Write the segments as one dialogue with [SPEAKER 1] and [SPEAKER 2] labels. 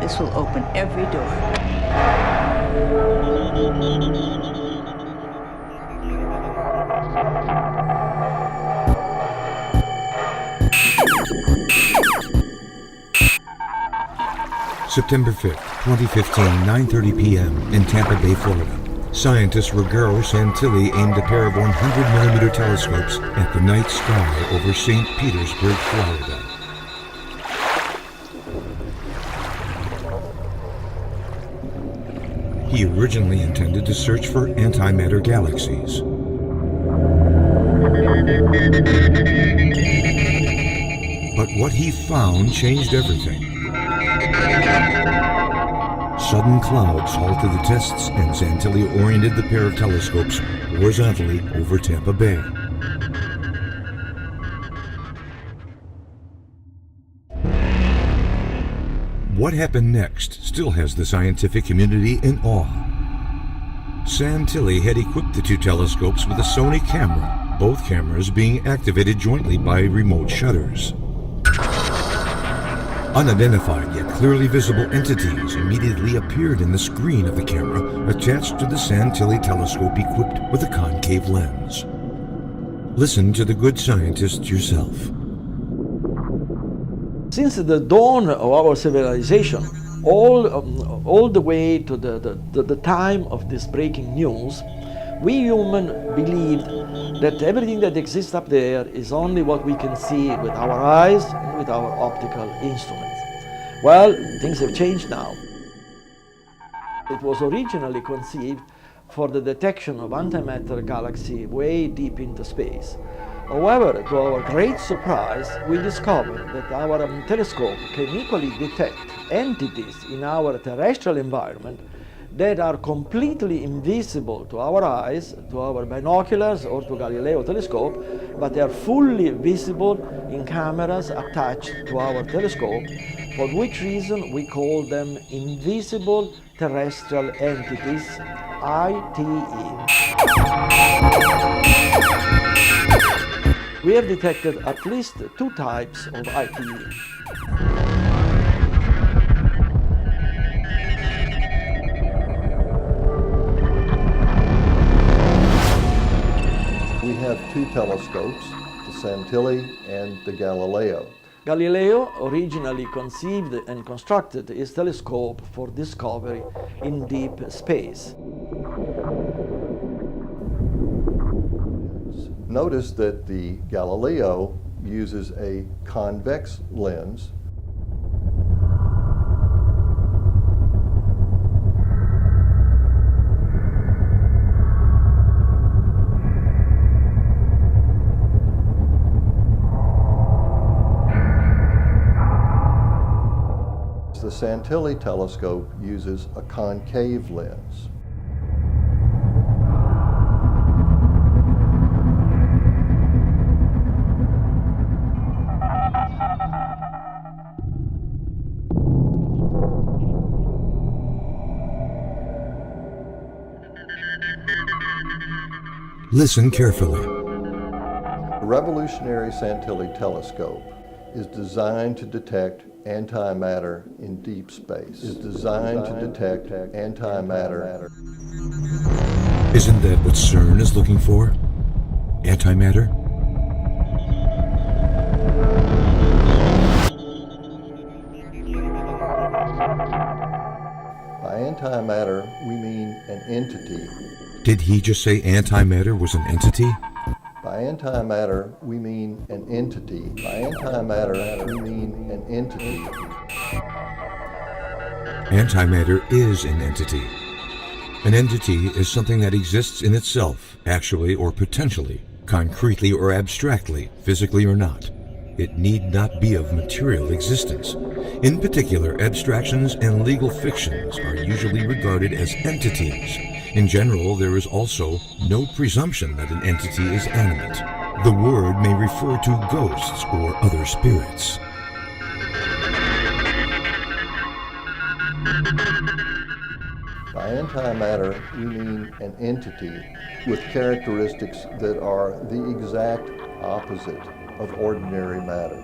[SPEAKER 1] This will open every door.
[SPEAKER 2] September 5th, 2015, 9:30 p.m. in Tampa Bay, Florida. Scientists Ruggero Santilli aimed a pair of 100mm telescopes at the night sky over St. Petersburg, Florida. He originally intended to search for antimatter galaxies. But what he found changed everything. Sudden clouds halted the tests, and Santilli oriented the pair of telescopes horizontally over Tampa Bay. What happened next still has the scientific community in awe. Santilli had equipped the two telescopes with a Sony camera, both cameras being activated jointly by remote shutters. Unidentified yet clearly visible entities immediately appeared in the screen of the camera attached to the Santilli telescope equipped with a concave lens. Listen to the good scientist yourself.
[SPEAKER 3] Since the dawn of our civilization, all the way to the time of this breaking news, we humans believed that everything that exists up there is only what we can see with our eyes and with our optical instruments. Well, things have changed now. It was originally conceived for the detection of antimatter galaxies way deep into space. However, to our great surprise, we discovered that our telescope can equally detect entities in our terrestrial environment that are completely invisible to our eyes, to our binoculars or to Galileo telescope, but they are fully visible in cameras attached to our telescope, for which reason we call them invisible terrestrial entities, ITE. We have detected at least two types of ITE.
[SPEAKER 4] We have two telescopes, the Santilli and the Galileo.
[SPEAKER 3] Galileo originally conceived and constructed his telescope for discovery in deep space.
[SPEAKER 4] Notice that the Galileo uses a convex lens. The Santilli telescope uses a concave lens.
[SPEAKER 2] Listen carefully.
[SPEAKER 4] The revolutionary Santilli telescope is designed to detect antimatter in deep space. Isn't
[SPEAKER 2] that what CERN is looking for? Antimatter?
[SPEAKER 4] By antimatter, we mean an entity.
[SPEAKER 2] Did he just say antimatter was an entity?
[SPEAKER 4] By antimatter, we mean an entity.
[SPEAKER 2] Antimatter is an entity. An entity is something that exists in itself, actually or potentially, concretely or abstractly, physically or not. It need not be of material existence. In particular, abstractions and legal fictions are usually regarded as entities. In general, there is also no presumption that an entity is animate. The word may refer to ghosts or other spirits.
[SPEAKER 4] By antimatter, we mean an entity with characteristics that are the exact opposite of ordinary matter,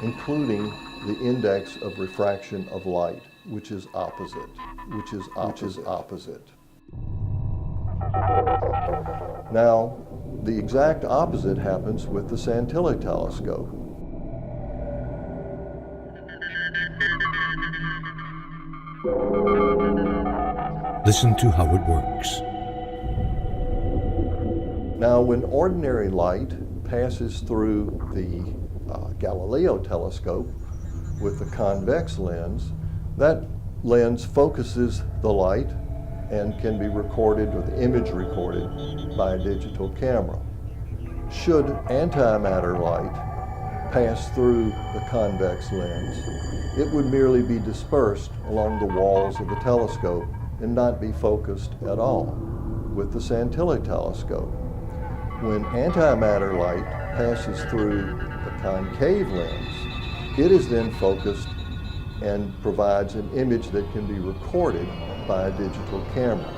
[SPEAKER 4] including the index of refraction of light, which is opposite. Now, the exact opposite happens with the Santilli telescope.
[SPEAKER 2] Listen to how it works.
[SPEAKER 4] Now, when ordinary light passes through the Galileo telescope with the convex lens, that lens focuses the light and can be recorded, or the image recorded, by a digital camera. Should antimatter light pass through the convex lens, it would merely be dispersed along the walls of the telescope and not be focused at all. With the Santilli telescope, when antimatter light passes through the concave lens, it is then focused and provides an image that can be recorded by a digital camera.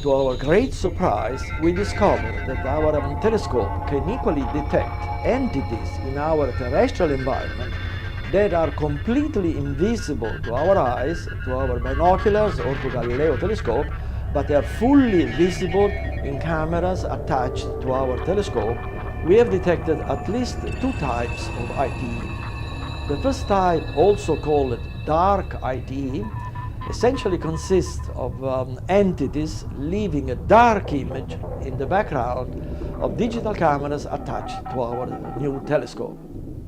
[SPEAKER 3] To our great surprise, we discovered that our telescope can equally detect entities in our terrestrial environment that are completely invisible to our eyes, to our binoculars or to Galileo telescope, but they are fully visible in cameras attached to our telescope. We have detected at least two types of ITE. The first type, also called dark ITE, essentially consists of entities leaving a dark image in the background of digital cameras attached to our new telescope.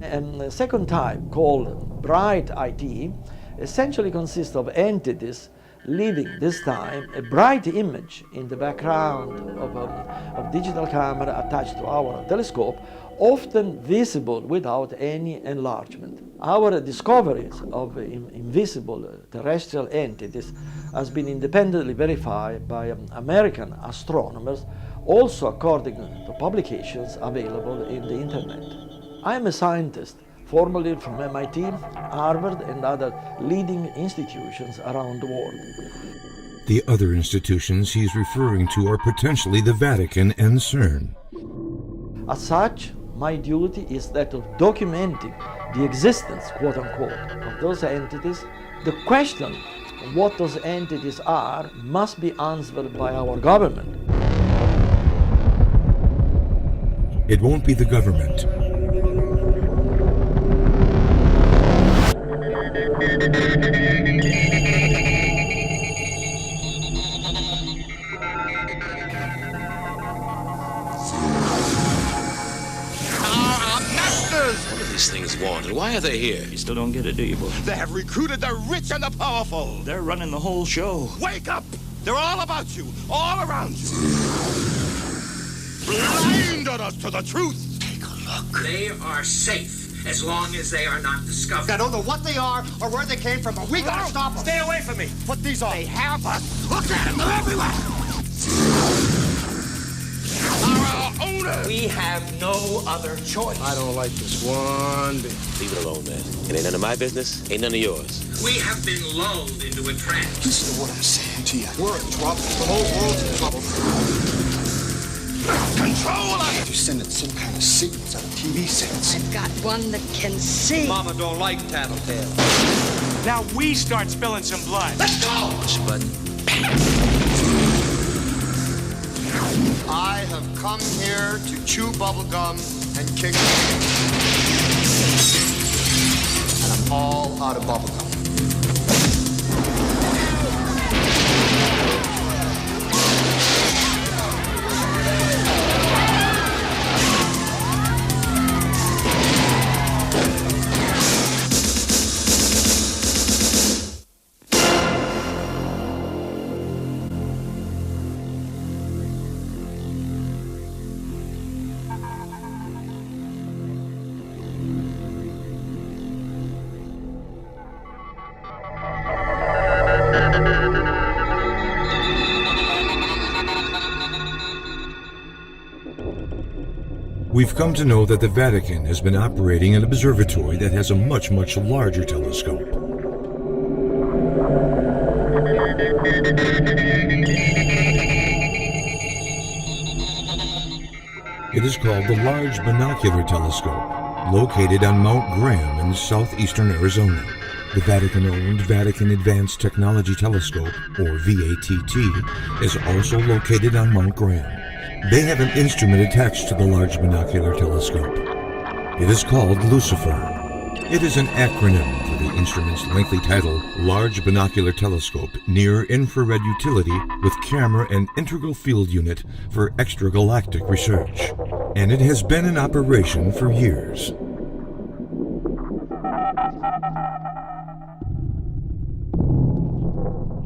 [SPEAKER 3] And the second type, called bright ITE, essentially consists of entities leaving this time a bright image in the background of digital camera attached to our telescope, often visible without any enlargement. Our discoveries of invisible terrestrial entities has been independently verified by American astronomers, also according to publications available in the internet. I am a scientist, formerly from MIT, Harvard, and other leading institutions around the world.
[SPEAKER 2] The other institutions he's referring to are potentially the Vatican and CERN.
[SPEAKER 3] As such, my duty is that of documenting the existence, quote unquote, of those entities. The question of what those entities are must be answered by our government.
[SPEAKER 2] It won't be the government.
[SPEAKER 1] What do these things want, and why are they here?
[SPEAKER 5] You still don't get it, do you, boy?
[SPEAKER 6] They have recruited the rich and the powerful.
[SPEAKER 5] They're running the whole show.
[SPEAKER 6] Wake up! They're all about you, all around you. Blinded us to the truth.
[SPEAKER 1] Take a look.
[SPEAKER 7] They are safe as long as they are not discovered.
[SPEAKER 6] I don't know what they are or where they came from, but we gotta stop them.
[SPEAKER 7] Stay away from me.
[SPEAKER 6] Put these on. They have us. Look at them. They're everywhere. Our owners.
[SPEAKER 7] We have no other choice.
[SPEAKER 6] I don't like this one bit.
[SPEAKER 1] Leave it alone, man. It ain't none of my business, ain't none of yours.
[SPEAKER 7] We have been lulled into a trance.
[SPEAKER 6] Listen to what I'm saying to you. We're in trouble. The whole world's in trouble. Control us!
[SPEAKER 8] You're sending some kind of signals out of TV sets.
[SPEAKER 9] I've got one that can see.
[SPEAKER 7] Mama don't like tattletale.
[SPEAKER 10] Now we start spilling some blood.
[SPEAKER 6] Let's go!
[SPEAKER 1] Push a button.
[SPEAKER 8] I have come here to chew bubblegum and kick and I'm all out of bubblegum.
[SPEAKER 2] We've come to know that the Vatican has been operating an observatory that has a much, much larger telescope. It is called the Large Binocular Telescope, located on Mount Graham in southeastern Arizona. The Vatican-owned Vatican Advanced Technology Telescope, or VATT, is also located on Mount Graham. They have an instrument attached to the Large Binocular Telescope. It is called Lucifer. It is an acronym for the instrument's lengthy title, Large Binocular Telescope, Near Infrared Utility with Camera and Integral Field Unit for Extragalactic Research. And it has been in operation for years.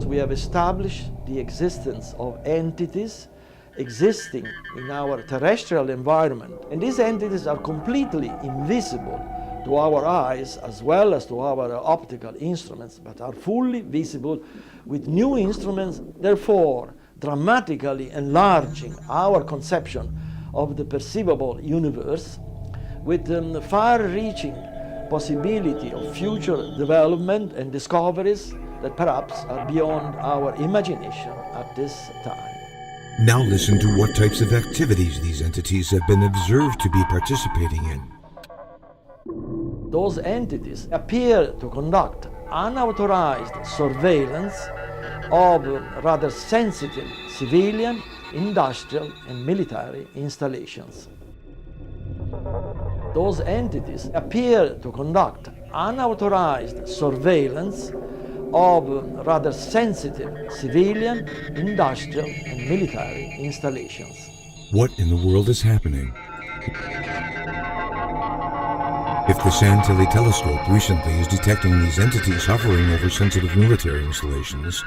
[SPEAKER 3] We have established the existence of entities existing in our terrestrial environment, and these entities are completely invisible to our eyes as well as to our optical instruments, but are fully visible with new instruments, therefore dramatically enlarging our conception of the perceivable universe with far-reaching possibility of future development and discoveries that perhaps are beyond our imagination at this time.
[SPEAKER 2] Now listen to what types of activities these entities have been observed to be participating in.
[SPEAKER 3] Those entities appear to conduct unauthorized surveillance of rather sensitive civilian, industrial, and military installations. Those entities appear to conduct unauthorized surveillance of rather sensitive civilian, industrial, and military installations.
[SPEAKER 2] What in the world is happening? If the Santilli telescope recently is detecting these entities hovering over sensitive military installations,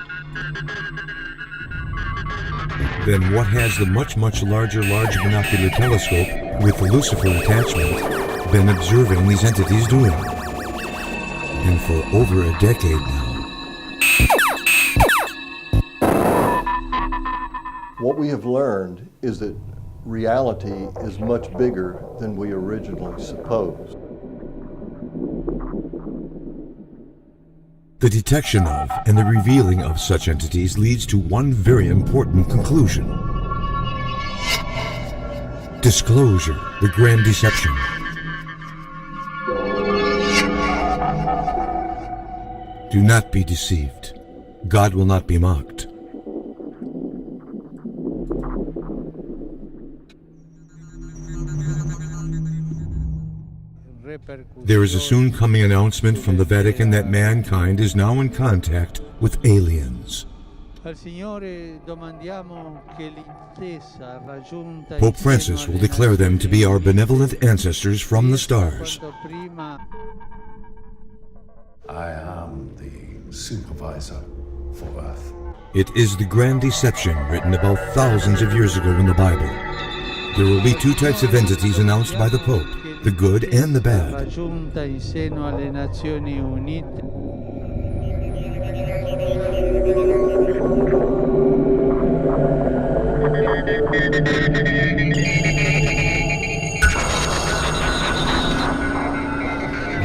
[SPEAKER 2] then what has the much larger Large Binocular Telescope with the Lucifer attachment been observing these entities doing? And for over a decade now.
[SPEAKER 4] What we have learned is that reality is much bigger than we originally supposed.
[SPEAKER 2] The detection of and the revealing of such entities leads to one very important conclusion. Disclosure, the grand deception. Do not be deceived. God will not be mocked. There is a soon coming announcement from the Vatican that mankind is now in contact with aliens. Pope Francis will declare them to be our benevolent ancestors from the stars.
[SPEAKER 11] I am the supervisor for Earth.
[SPEAKER 2] It is the grand deception written about thousands of years ago in the Bible. There will be two types of entities announced by the Pope, the good and the bad.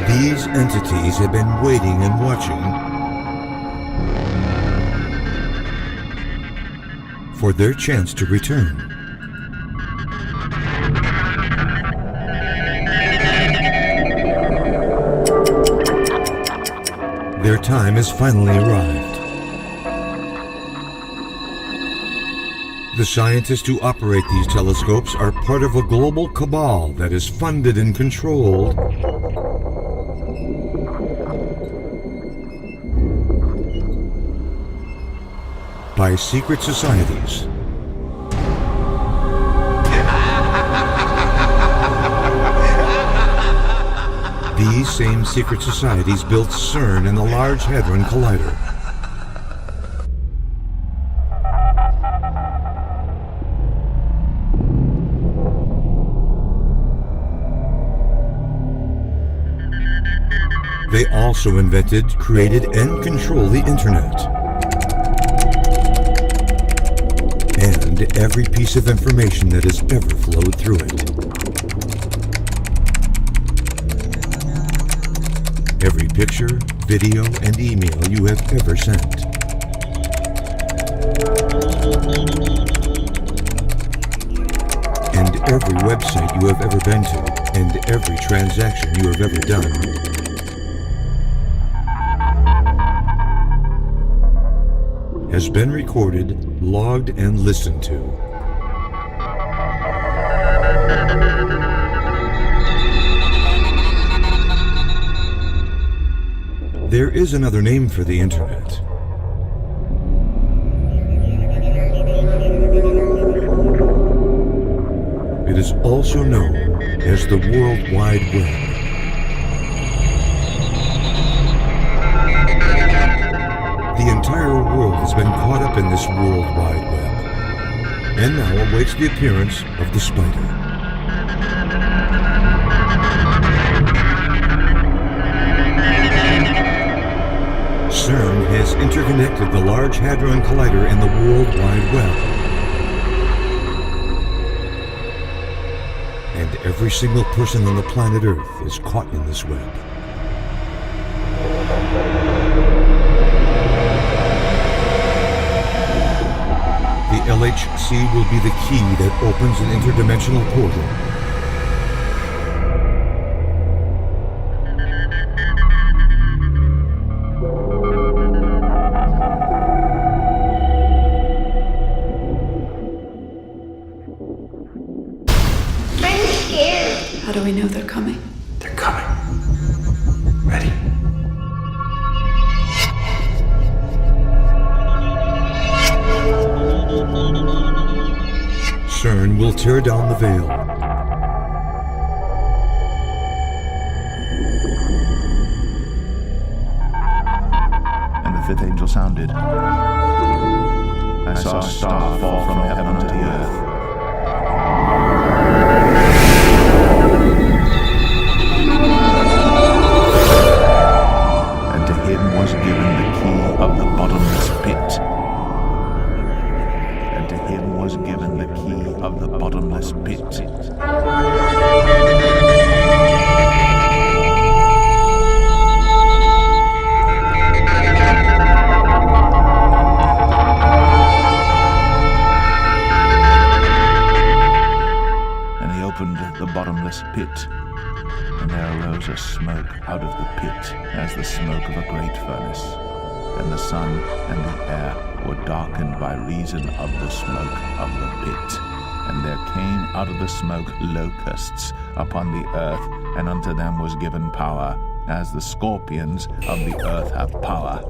[SPEAKER 2] These entities have been waiting and watching for their chance to return. Their time has finally arrived. The scientists who operate these telescopes are part of a global cabal that is funded and controlled by secret societies. These same secret societies built CERN and the Large Hadron Collider. They also invented, created, and control the Internet. And every piece of information that has ever flowed through it. Every picture, video, and email you have ever sent. And every website you have ever been to, and every transaction you have ever done, has been recorded, logged, and listened to. There is another name for the internet. It is also known as the World Wide Web. The entire world has been caught up in this World Wide Web, and now awaits the appearance of the spider. CERN has interconnected the Large Hadron Collider and the World Wide Web. And every single person on the planet Earth is caught in this web. The LHC will be the key that opens an interdimensional portal.
[SPEAKER 12] How do we know they're coming?
[SPEAKER 11] They're coming. Ready?
[SPEAKER 2] CERN will tear down the veil.
[SPEAKER 13] And the fifth angel sounded. I saw a star fall from heaven unto the earth. And to him was given the key of the bottomless pit. And to him was given the key of the bottomless pit. The bottomless pit, and there arose a smoke out of the pit as the smoke of a great furnace, and the sun and the air were darkened by reason of the smoke of the pit. And there came out of the smoke locusts upon the earth, and unto them was given power, as the scorpions of the earth have power.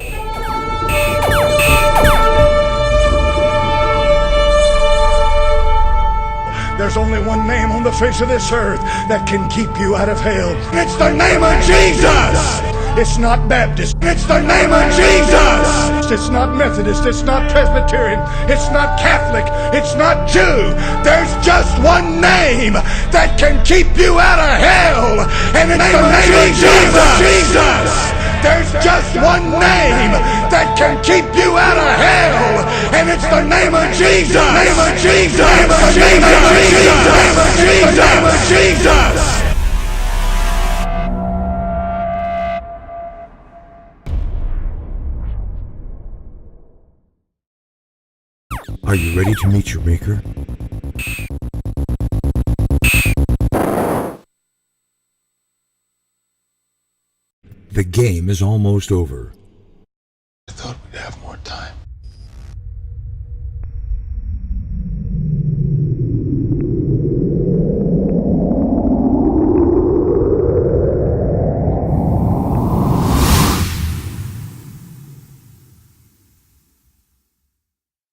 [SPEAKER 14] There's only one name on the face of this earth that can keep you out of hell. It's the name of Jesus! It's not Baptist. It's the name of Jesus! It's not Methodist. It's not Presbyterian. It's not Catholic. It's not Jew. There's just one name that can keep you out of hell. And it's the name of Jesus! There's just one name that can keep you out of hell, and it's the name of Jesus. Name of Jesus. Name of Jesus. Name of Jesus. Name of Jesus.
[SPEAKER 2] Are you ready to meet your maker? The game is almost over.
[SPEAKER 11] I thought we'd have more time.